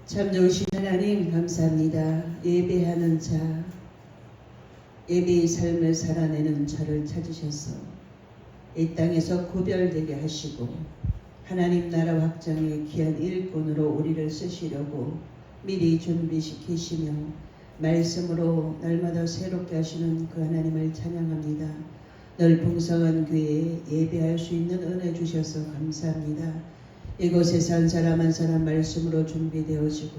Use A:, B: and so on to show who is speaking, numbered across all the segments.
A: 참 좋으신 하나님 감사합니다. 예배하는 자, 예배의 삶을 살아내는 자를 찾으셔서 이 땅에서 구별되게 하시고 하나님 나라 확장의 귀한 일꾼으로 우리를 쓰시려고 미리 준비시키시며 말씀으로 날마다 새롭게 하시는 그 하나님을 찬양합니다. 늘 풍성한 교회에 예배할 수 있는 은혜 주셔서 감사합니다. 이곳에서 한 사람 한 사람 말씀으로 준비되어지고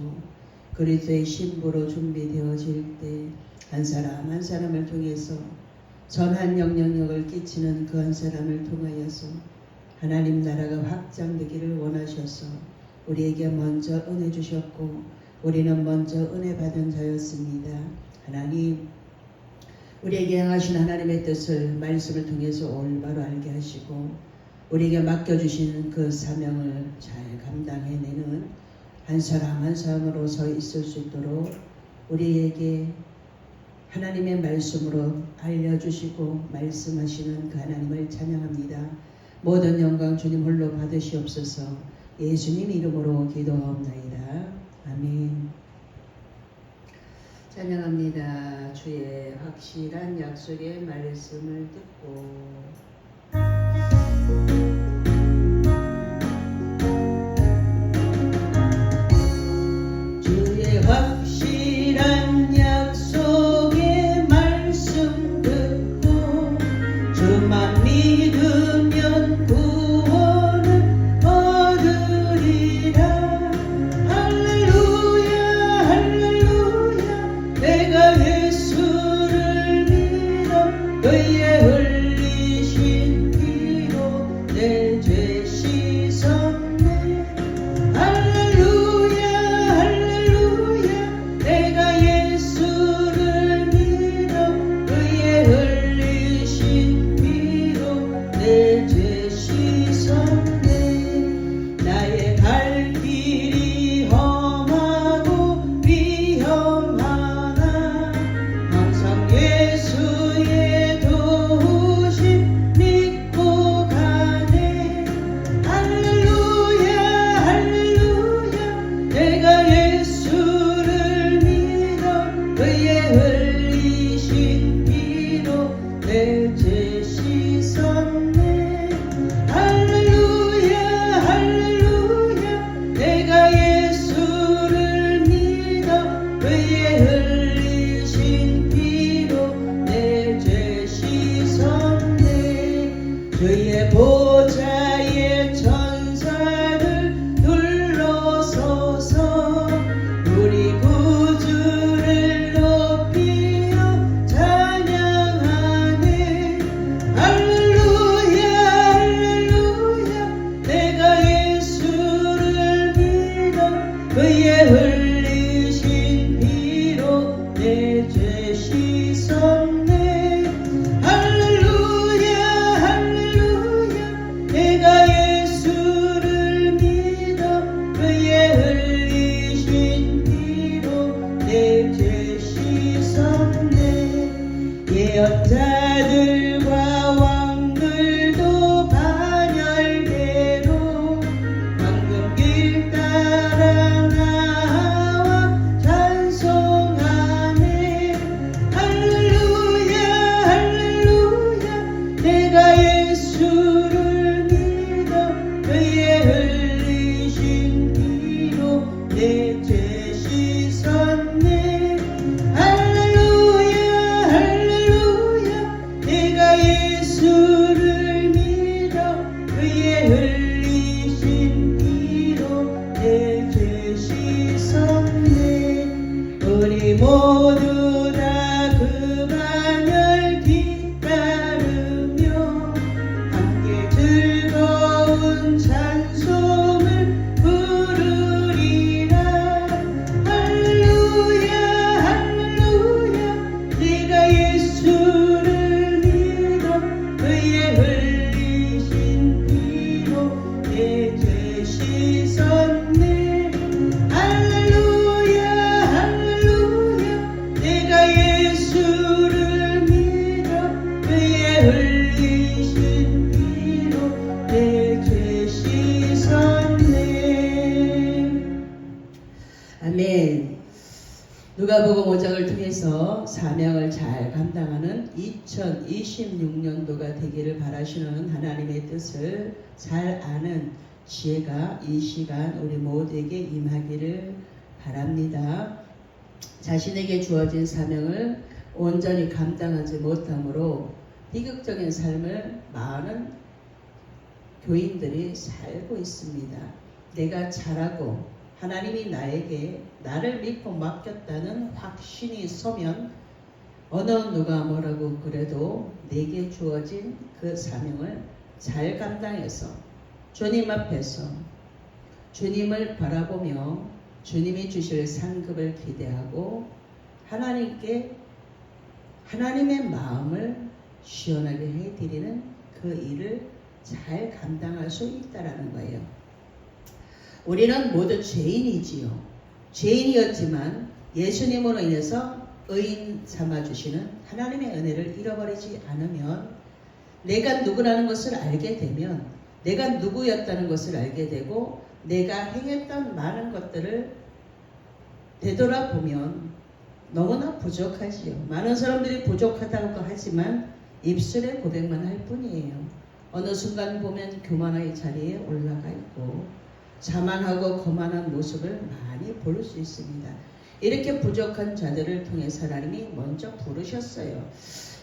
A: 그리스도의 신부로 준비되어질 때 한 사람 한 사람을 통해서 선한 영향력을 끼치는 그 한 사람을 통하여서 하나님 나라가 확장되기를 원하셔서 우리에게 먼저 은혜 주셨고 우리는 먼저 은혜 받은 자였습니다. 하나님, 우리에게 향하신 하나님의 뜻을 말씀을 통해서 올바로 알게 하시고 우리에게 맡겨주신 그 사명을 잘 감당해내는 한 사람 한 사람으로 서 있을 수 있도록 우리에게 하나님의 말씀으로 알려주시고 말씀하시는 그 하나님을 찬양합니다. 모든 영광 주님 홀로 받으시옵소서. 예수님 이름으로 기도하옵나이다. 아멘. 찬양합니다. 주의 확실한 약속의 말씀을 듣고 주의 확실한 약속의 말씀 듣고 주만 믿으면 구원을 얻으리라. 할렐루야 할렐루야. 내가 예수를 믿어 그의 흘리신 피로 내 죄 씻었네. 할렐루야 할렐루야. 내가 예수를 믿어 그의 흘리신 피로 내 죄 씻었네. 나의 갈 길이 험하고 위험하나 항상 예수의 도우심 믿고 가네. 할렐루야 할렐루야. 내가 예수를 믿어 그의 흘리신 피로 내 죄 씻었네. 할렐루야 할렐루야. 내가 예수를 믿어 그의 흘리신 피로 내 죄 씻었네. 주의 보좌의 천사들 둘러서서 우리 구주를 높이며 찬양하네. 할렐루야 할렐루야. 내가 예수를 믿어 그의 흘리신 피로 내 죄 씻었네. 할렐루야 할렐루야. 내가 예수를 믿어 그의 흘리신 피로 내 죄 씻었네. 예언자들과 왕들도 반열대로 황금길 따라 나와 찬송하네. 할렐루야 할렐루야. 내가 예수를 믿어 그의 흘리신 피로 내 죄 씻었네. 할렐루야 할렐루야. 내가 예수를 믿어 그의 흘리신 피로 내 죄 씻었네. 우리 모두 다 그 반열 뒤따르며 함께 즐거운 찬송을 부르리라. 아멘. 누가복음 5장을 통해서 사명을 잘 감당하는 2026년도가 되기를 바라시는 하나님의 뜻을 잘 아는 지혜가 이 시간 우리 모두에게 임하기를 바랍니다. 자신에게 주어진 사명을 온전히 감당하지 못함으로 비극적인 삶을 많은 교인들이 살고 있습니다. 내가 잘하고 하나님이 나를 믿고 맡겼다는 확신이 서면 어느 누가 뭐라고 그래도 내게 주어진 그 사명을 잘 감당해서 주님 앞에서 주님을 바라보며 주님이 주실 상급을 기대하고 하나님께 하나님의 마음을 시원하게 해드리는 그 일을 잘 감당할 수 있다라는 거예요. 우리는 모두 죄인이지요. 죄인이었지만 예수님으로 인해서 의인 삼아주시는 하나님의 은혜를 잃어버리지 않으면 내가 누구라는 것을 알게 되면 내가 누구였다는 것을 알게 되고 내가 행했던 많은 것들을 되돌아보면 너무나 부족하지요. 많은 사람들이 부족하다고 하지만 입술에 고백만 할 뿐이에요. 어느 순간 보면 교만의 자리에 올라가 있고 자만하고 거만한 모습을 많이 볼 수 있습니다. 이렇게 부족한 자들을 통해서 하나님이 먼저 부르셨어요.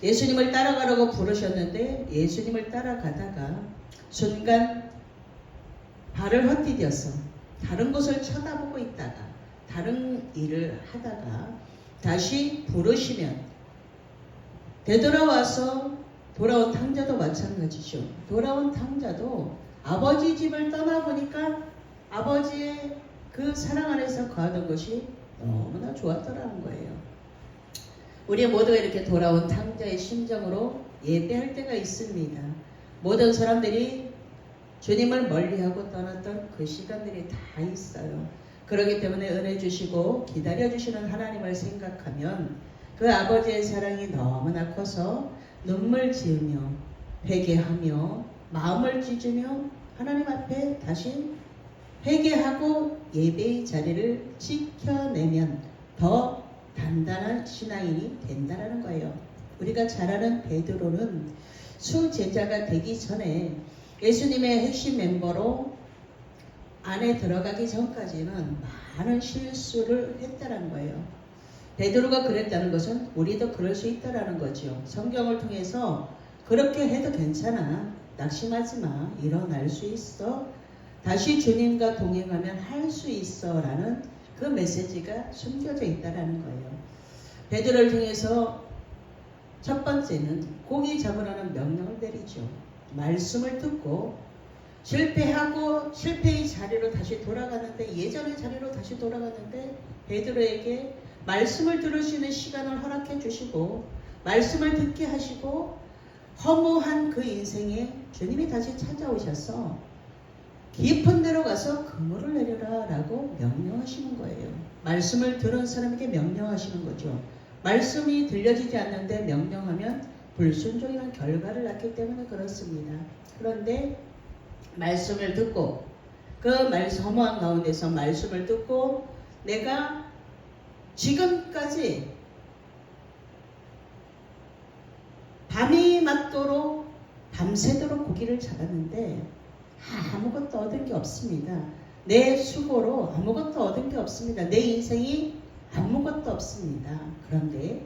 A: 예수님을 따라가라고 부르셨는데 예수님을 따라가다가 순간 발을 헛디뎌서 다른 곳을 쳐다보고 있다가 다른 일을 하다가 다시 부르시면 되돌아와서 돌아온 탕자도 마찬가지죠. 돌아온 탕자도 아버지 집을 떠나보니까 아버지의 그 사랑 안에서 거하던 것이 너무나 좋았더라는 거예요. 우리 모두가 이렇게 돌아온 탕자의 심정으로 예배할 때가 있습니다. 모든 사람들이 주님을 멀리하고 떠났던 그 시간들이 다 있어요. 그렇기 때문에 은혜 주시고 기다려주시는 하나님을 생각하면 그 아버지의 사랑이 너무나 커서 눈물 지으며 회개하며 마음을 찢으며 하나님 앞에 다시 회개하고 예배의 자리를 지켜내면 더 단단한 신앙인이 된다는 거예요. 우리가 잘 아는 베드로는 수제자가 되기 전에 예수님의 핵심 멤버로 안에 들어가기 전까지는 많은 실수를 했다는 거예요. 베드로가 그랬다는 것은 우리도 그럴 수 있다는 거죠. 성경을 통해서 그렇게 해도 괜찮아. 낙심하지 마. 일어날 수 있어. 다시 주님과 동행하면 할 수 있어 라는 그 메시지가 숨겨져 있다는 거예요. 베드로를 통해서 첫 번째는 고기 잡으라는 명령을 내리죠. 말씀을 듣고 실패하고 실패의 자리로 다시 돌아가는데 예전의 자리로 다시 돌아가는데 베드로에게 말씀을 들을 수 있는 시간을 허락해 주시고 말씀을 듣게 하시고 허무한 그 인생에 주님이 다시 찾아오셔서 깊은 데로 가서 그물을 내려라 라고 명령하시는 거예요. 말씀을 들은 사람에게 명령하시는 거죠. 말씀이 들려지지 않는데 명령하면 불순종이라는 결과를 낳기 때문에 그렇습니다. 그런데 말씀을 듣고 그 허무한 가운데서 말씀을 듣고 내가 지금까지 밤이 맞도록 밤새도록 고기를 잡았는데 아무것도 얻은 게 없습니다. 내 수고로 아무것도 얻은 게 없습니다. 내 인생이 아무것도 없습니다. 그런데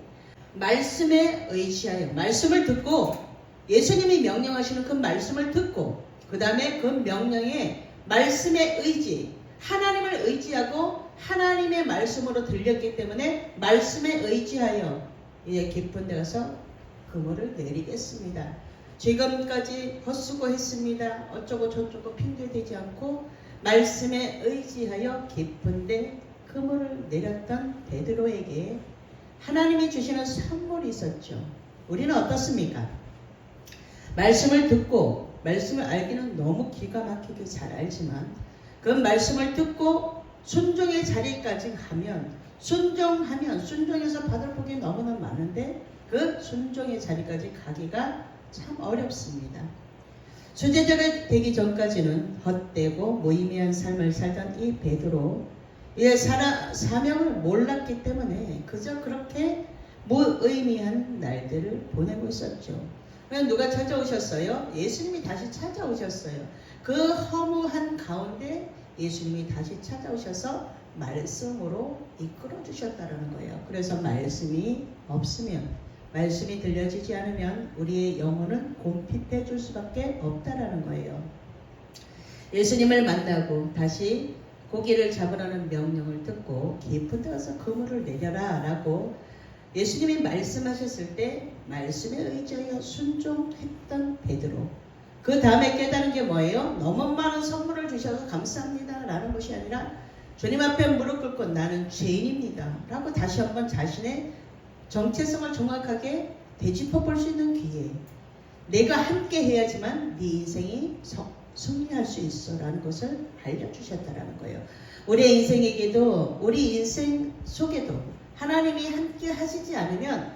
A: 말씀에 의지하여 말씀을 듣고 예수님이 명령하시는 그 말씀을 듣고 그 다음에 그 명령에 말씀에 의지 하나님을 의지하고 하나님의 말씀으로 들렸기 때문에 말씀에 의지하여 이제 깊은 데 가서 그물을 내리겠습니다. 지금까지 헛수고했습니다. 어쩌고 저쩌고 핑계대지 않고 말씀에 의지하여 깊은데 그물을 내렸던 베드로에게 하나님이 주시는 선물이 있었죠. 우리는 어떻습니까? 말씀을 듣고 말씀을 알기는 너무 기가 막히게 잘 알지만 그 말씀을 듣고 순종의 자리까지 가면 순종해서 받을 복이 너무나 많은데 그 순종의 자리까지 가기가 참 어렵습니다. 수제자가 되기 전까지는 헛되고 무의미한 삶을 살던 이 베드로 사명을 몰랐기 때문에 그저 그렇게 무의미한 날들을 보내고 있었죠. 누가 찾아오셨어요? 예수님이 다시 찾아오셨어요. 그 허무한 가운데 예수님이 다시 찾아오셔서 말씀으로 이끌어 주셨다는 거예요. 그래서 말씀이 없으면, 말씀이 들려지지 않으면 우리의 영혼은 곰핍해 줄 수밖에 없다라는 거예요. 예수님을 만나고 다시 고기를 잡으라는 명령을 듣고 깊은 데 가서 그물을 내려라 라고 예수님이 말씀하셨을 때 말씀에 의지하여 순종했던 베드로, 그 다음에 깨달은 게 뭐예요? 너무 많은 선물을 주셔서 감사합니다 라는 것이 아니라 주님 앞에 무릎 꿇고 나는 죄인입니다 라고 다시 한번 자신의 정체성을 정확하게 되짚어 볼 수 있는 기회, 내가 함께 해야지만 네 인생이 승리할 수 있어 라는 것을 알려주셨다라는 거예요. 우리의 인생에게도, 우리 인생 속에도 하나님이 함께 하시지 않으면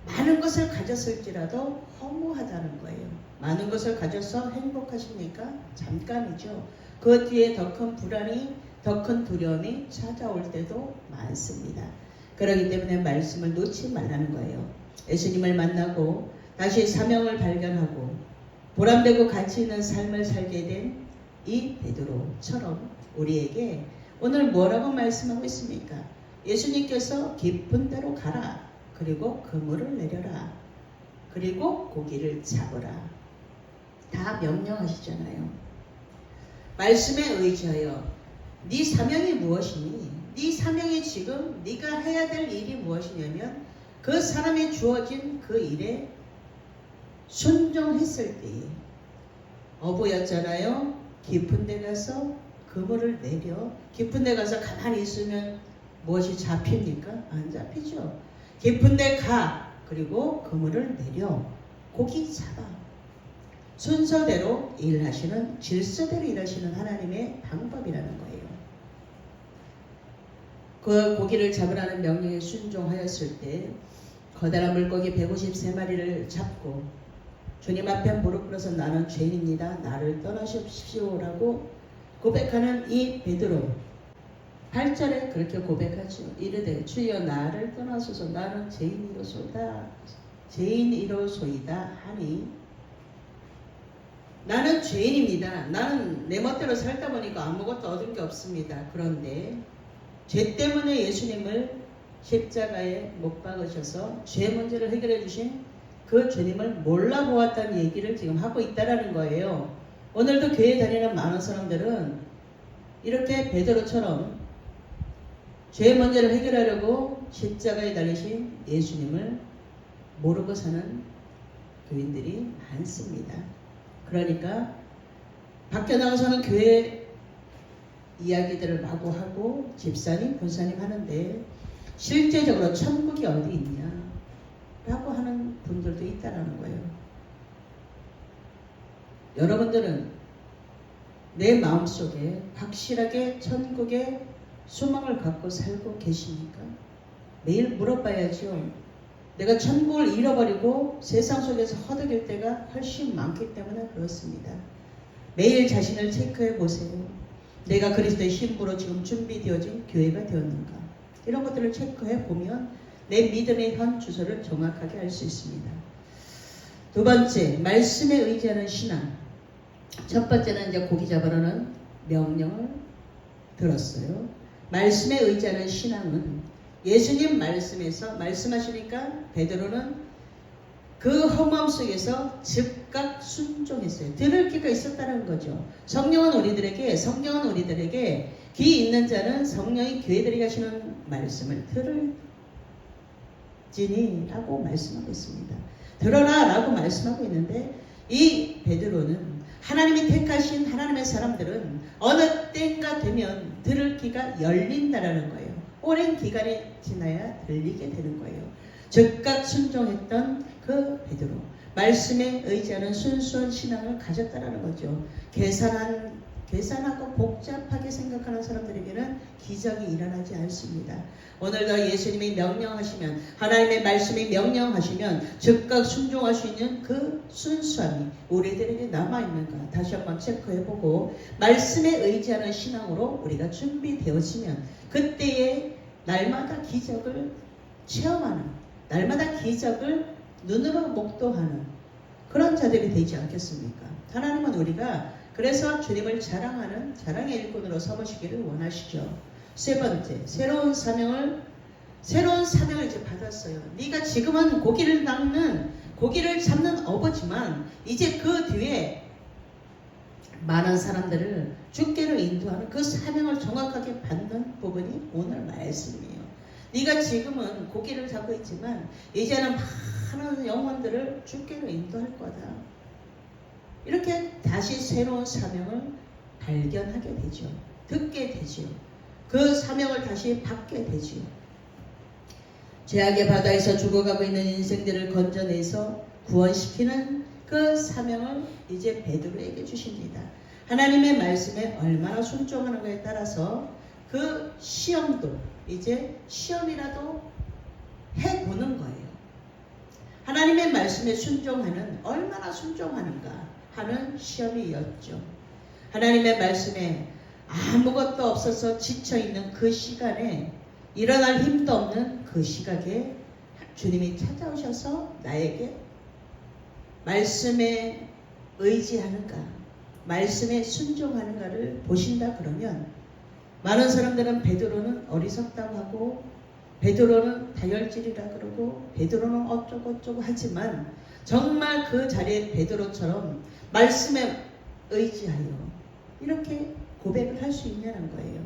A: 많은 것을 가졌을지라도 허무하다는 거예요. 많은 것을 가져서 행복하십니까? 잠깐이죠. 그 뒤에 더 큰 불안이, 더 큰 두려움이 찾아올 때도 많습니다. 그렇기 때문에 말씀을 놓지 말라는 거예요. 예수님을 만나고 다시 사명을 발견하고 보람되고 가치 있는 삶을 살게 된 이 베드로처럼 우리에게 오늘 뭐라고 말씀하고 있습니까? 예수님께서 깊은 데로 가라. 그리고 그물을 내려라. 그리고 고기를 잡으라. 다 명령하시잖아요. 말씀에 의지하여 네 사명이 무엇이니? 네 사명이 지금 네가 해야 될 일이 무엇이냐면 그 사람이 주어진 그 일에 순종했을 때에 어부였잖아요. 깊은 데 가서 그물을 내려, 깊은 데 가서 가만히 있으면 무엇이 잡힙니까? 안 잡히죠. 깊은 데 가, 그리고 그물을 내려 고기 잡아. 순서대로 일하시는, 질서대로 일하시는 하나님의 방법이라는 거예요. 그 고기를 잡으라는 명령에 순종하였을 때 커다란 물고기 153마리를 잡고 주님 앞에 무릎 꿇어서 나는 죄인입니다. 나를 떠나십시오라고 고백하는 이 베드로, 8절에 그렇게 고백하죠. 이르되 주여 나를 떠나소서, 나는 죄인이로소이다 하니, 나는 죄인입니다. 나는 내 멋대로 살다 보니까 아무것도 얻은 게 없습니다. 그런데 죄 때문에 예수님을 십자가에 못 박으셔서 죄 문제를 해결해 주신 그 주님을 몰라보았다는 얘기를 지금 하고 있다라는 거예요. 오늘도 교회 다니는 많은 사람들은 이렇게 베드로처럼 죄 문제를 해결하려고 십자가에 달리신 예수님을 모르고 사는 교인들이 많습니다. 그러니까 밖에 나가서는 교회 이야기들을 마구 하고 집사님, 권사님 하는데 실제적으로 천국이 어디 있냐 라고 하는 분들도 있다라는 거예요. 여러분들은 내 마음속에 확실하게 천국의 소망을 갖고 살고 계십니까? 매일 물어봐야죠. 내가 천국을 잃어버리고 세상 속에서 허덕일 때가 훨씬 많기 때문에 그렇습니다. 매일 자신을 체크해 보세요. 내가 그리스도의 신부로 지금 준비되어진 교회가 되었는가? 이런 것들을 체크해 보면 내 믿음의 현 주소를 정확하게 알 수 있습니다. 두 번째, 말씀에 의지하는 신앙. 첫 번째는 이제 고기 잡으라는 명령을 들었어요. 말씀에 의지하는 신앙은 예수님 말씀에서 말씀하시니까 베드로는 그 허무함 속에서 즉각 순종했어요. 들을 귀가 있었다는 거죠. 성경은 우리들에게 귀 있는 자는 성령이 교회들에게 하시는 말씀을 들을지니라고 말씀하고 있습니다. 들어라 라고 말씀하고 있는데 이 베드로는 하나님이 택하신 하나님의 사람들은 어느 때가 되면 들을 귀가 열린다라는 거예요. 오랜 기간이 지나야 들리게 되는 거예요. 즉각 순종했던 그 베드로, 말씀에 의지하는 순수한 신앙을 가졌다라는 거죠. 계산한 계산하고 복잡하게 생각하는 사람들에게는 기적이 일어나지 않습니다. 오늘도 예수님이 명령하시면, 하나님의 말씀이 명령하시면 즉각 순종할 수 있는 그 순수함이 우리들에게 남아있는가 다시 한번 체크해보고, 말씀에 의지하는 신앙으로 우리가 준비되어지면 그때에 날마다 기적을 체험하는, 날마다 기적을 눈으로 목도하는 그런 자들이 되지 않겠습니까? 하나님은 우리가 그래서 주님을 자랑하는 자랑의 일꾼으로 삼으시기를 원하시죠. 세 번째, 새로운 사명을 이제 받았어요. 네가 지금은 고기를 잡는 어부지만 이제 그 뒤에 많은 사람들을 주께로 인도하는 그 사명을 정확하게 받는 부분이 오늘 말씀이에요. 네가 지금은 고기를 잡고 있지만 이제는 많은 영혼들을 주께로 인도할 거다. 이렇게 다시 새로운 사명을 발견하게 되죠. 듣게 되죠. 그 사명을 다시 받게 되죠. 죄악의 바다에서 죽어가고 있는 인생들을 건져내서 구원시키는 그 사명을 이제 베드로에게 주십니다. 하나님의 말씀에 얼마나 순종하는가에 따라서 그 시험도 이제 시험이라도 해보는 거예요. 하나님의 말씀에 순종하는, 얼마나 순종하는가 하는 시험이었죠. 하나님의 말씀에 아무것도 없어서 지쳐있는 그 시간에, 일어날 힘도 없는 그 시각에 주님이 찾아오셔서 나에게 말씀에 의지하는가, 말씀에 순종하는가를 보신다 그러면, 많은 사람들은 베드로는 어리석다고 하고 베드로는 다혈질이라 그러고 베드로는 어쩌고 하지만, 정말 그 자리에 베드로처럼 말씀에 의지하여 이렇게 고백을 할 수 있냐는 거예요.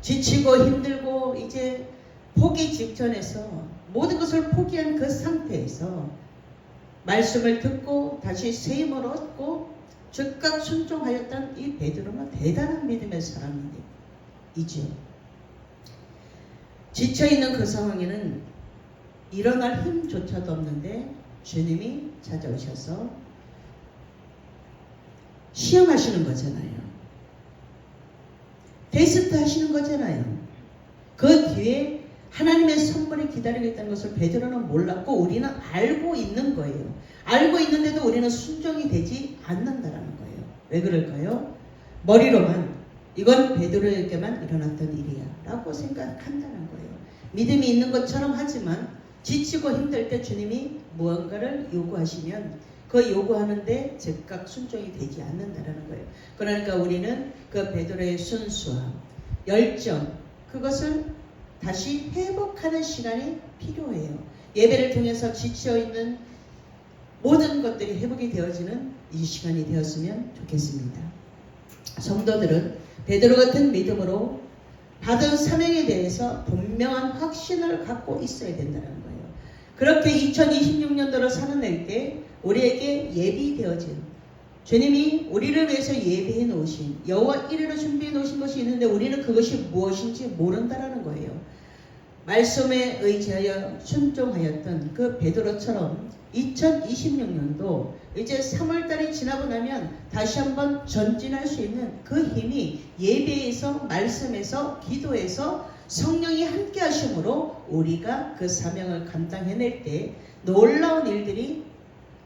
A: 지치고 힘들고 이제 포기 직전에서 모든 것을 포기한 그 상태에서 말씀을 듣고 다시 새 힘을 얻고 즉각 순종하였던 이 베드로는 대단한 믿음의 사람이죠. 지쳐있는 그 상황에는 일어날 힘조차도 없는데 주님이 찾아오셔서 시험하시는 거잖아요. 테스트 하시는 거잖아요. 그 뒤에 하나님의 선물이 기다리고 있다는 것을 베드로는 몰랐고 우리는 알고 있는 거예요. 알고 있는데도 우리는 순종이 되지 않는다라는 거예요. 왜 그럴까요? 머리로만 이건 베드로에게만 일어났던 일이야 라고 생각한다는 거예요. 믿음이 있는 것처럼 하지만 지치고 힘들 때 주님이 무언가를 요구하시면 그 요구하는데 즉각 순종이 되지 않는다라는 거예요. 그러니까 우리는 그 베드로의 순수함, 열정, 그것을 다시 회복하는 시간이 필요해요. 예배를 통해서 지쳐있는 모든 것들이 회복이 되어지는 이 시간이 되었으면 좋겠습니다. 성도들은 베드로 같은 믿음으로 받은 사명에 대해서 분명한 확신을 갖고 있어야 된다는 거예요. 그렇게 2026년도를 살아낼 때 우리에게 예비되어진, 주님이 우리를 위해서 예비해 놓으신, 여호와 이르러 준비해 놓으신 것이 있는데 우리는 그것이 무엇인지 모른다라는 거예요. 말씀에 의지하여 순종하였던 그 베드로처럼 2026년도 이제 3월달이 지나고 나면 다시 한번 전진할 수 있는 그 힘이 예배에서, 말씀에서, 기도에서 성령이 함께 하심으로 우리가 그 사명을 감당해낼 때 놀라운 일들이,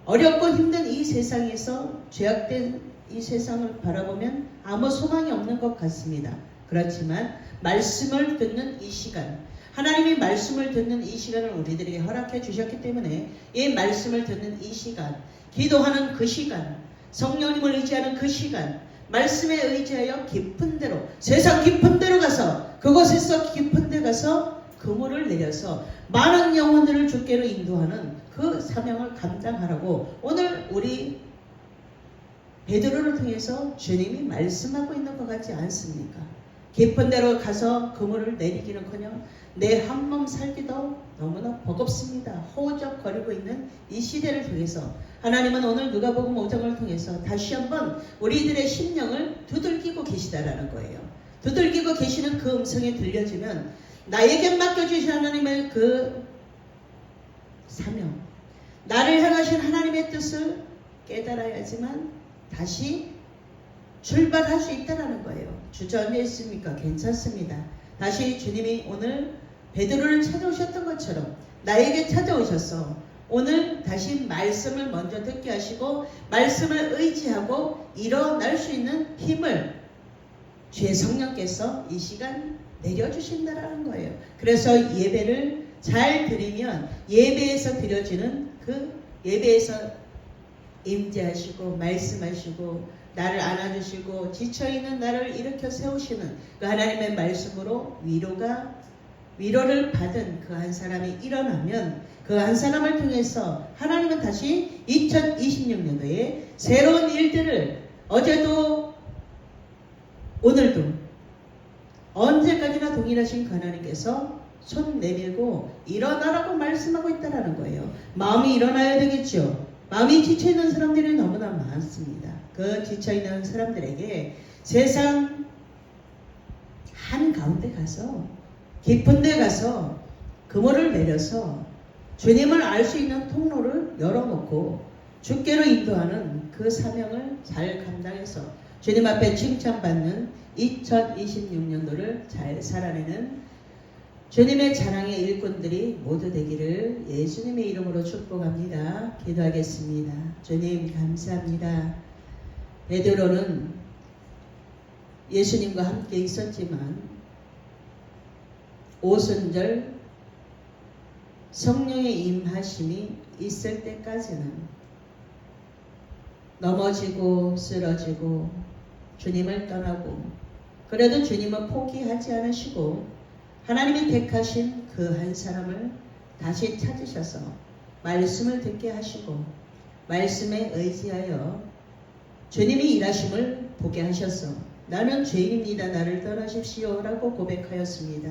A: 어렵고 힘든 이 세상에서, 죄악된 이 세상을 바라보면 아무 소망이 없는 것 같습니다. 그렇지만 말씀을 듣는 이 시간, 하나님이 말씀을 듣는 이 시간을 우리들에게 허락해 주셨기 때문에 이 말씀을 듣는 이 시간, 기도하는 그 시간, 성령님을 의지하는 그 시간, 말씀에 의지하여 깊은 데로, 세상 깊은 데로 가서, 그곳에서 깊은 데 가서 그물을 내려서 많은 영혼들을 주께로 인도하는 그 사명을 감당하라고 오늘 우리 베드로를 통해서 주님이 말씀하고 있는 것 같지 않습니까? 깊은 데로 가서 그물을 내리기는커녕 내 한 몸 살기도 너무나 버겁습니다. 허우적거리고 있는 이 시대를 통해서 하나님은 오늘 누가복음 5장을 통해서 다시 한번 우리들의 심령을 두들기고 계시다라는 거예요. 두들기고 계시는 그 음성이 들려지면 나에게 맡겨주신 하나님의 그 사명, 나를 향하신 하나님의 뜻을 깨달아야지만 다시 출발할 수 있다는 거예요. 주저앉아있습니까? 괜찮습니다. 다시 주님이 오늘 베드로를 찾아오셨던 것처럼 나에게 찾아오셔서 오늘 다시 말씀을 먼저 듣게 하시고 말씀을 의지하고 일어날 수 있는 힘을 주의 성령께서 이 시간 내려주신다라는 거예요. 그래서 예배를 잘 드리면 예배에서 드려지는 그 예배에서 임재하시고 말씀하시고 나를 안아주시고 지쳐있는 나를 일으켜 세우시는 그 하나님의 말씀으로 위로를 받은 그 한 사람이 일어나면 그 한 사람을 통해서 하나님은 다시 2026년도에 새로운 일들을 어제도 오늘도 언제까지나 동일하신 그 하나님께서 손 내밀고 일어나라고 말씀하고 있다는 거예요. 마음이 일어나야 되겠죠. 마음이 지쳐있는 사람들이 너무나 많습니다. 그 지쳐있는 사람들에게 세상 한가운데 가서 깊은 데 가서 그물을 내려서 주님을 알 수 있는 통로를 열어놓고 주께로 인도하는 그 사명을 잘 감당해서 주님 앞에 칭찬받는 2026년도를 잘 살아내는 주님의 자랑의 일꾼들이 모두 되기를 예수님의 이름으로 축복합니다. 기도하겠습니다. 주님 감사합니다. 베드로는 예수님과 함께 있었지만 오순절 성령의 임하심이 있을 때까지는 넘어지고 쓰러지고 주님을 떠나고 그래도 주님은 포기하지 않으시고 하나님이 택하신 그 한 사람을 다시 찾으셔서 말씀을 듣게 하시고 말씀에 의지하여 주님이 일하심을 보게 하셔서 나는 죄인입니다. 나를 떠나십시오 라고 고백하였습니다.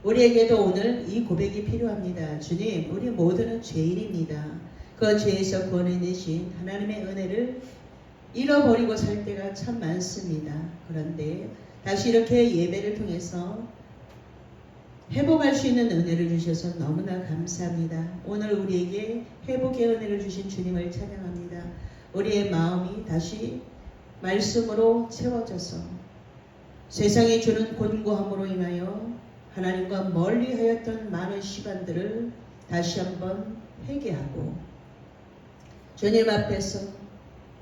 A: 우리에게도 오늘 이 고백이 필요합니다. 주님, 우리 모두는 죄인입니다. 그 죄에서 구원해내신 하나님의 은혜를 잃어버리고 살 때가 참 많습니다. 그런데 다시 이렇게 예배를 통해서 회복할 수 있는 은혜를 주셔서 너무나 감사합니다. 오늘 우리에게 회복의 은혜를 주신 주님을 찬양합니다. 우리의 마음이 다시 말씀으로 채워져서 세상이 주는 곤고함으로 인하여 하나님과 멀리하였던 많은 시간들을 다시 한번 회개하고 주님 앞에서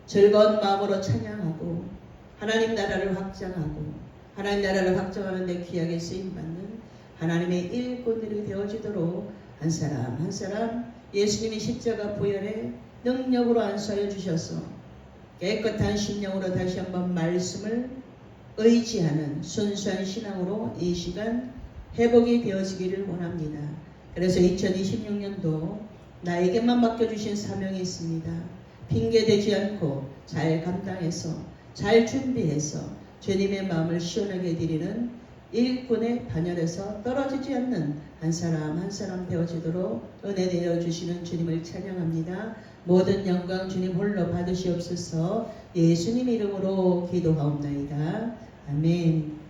A: 즐거운 마음으로 찬양하고 하나님 나라를 확장하고 하나님 나라를 확장하는 데 귀하게 쓰임받는 하나님의 일꾼들이 되어지도록 한 사람 한 사람 예수님이 십자가 보혈의 능력으로 안수하여 주셔서 깨끗한 심령으로 다시 한번 말씀을 의지하는 순수한 신앙으로 이 시간 회복이 되어지기를 원합니다. 그래서 2026년도 나에게만 맡겨주신 사명이 있습니다. 핑계대지 않고 잘 감당해서 잘 준비해서 주님의 마음을 시원하게 드리는 일꾼의 반열에서 떨어지지 않는 한 사람 한 사람 되어지도록 은혜 내려주시는 주님을 찬양합니다. 모든 영광 주님 홀로 받으시옵소서. 예수님 이름으로 기도하옵나이다. 아멘.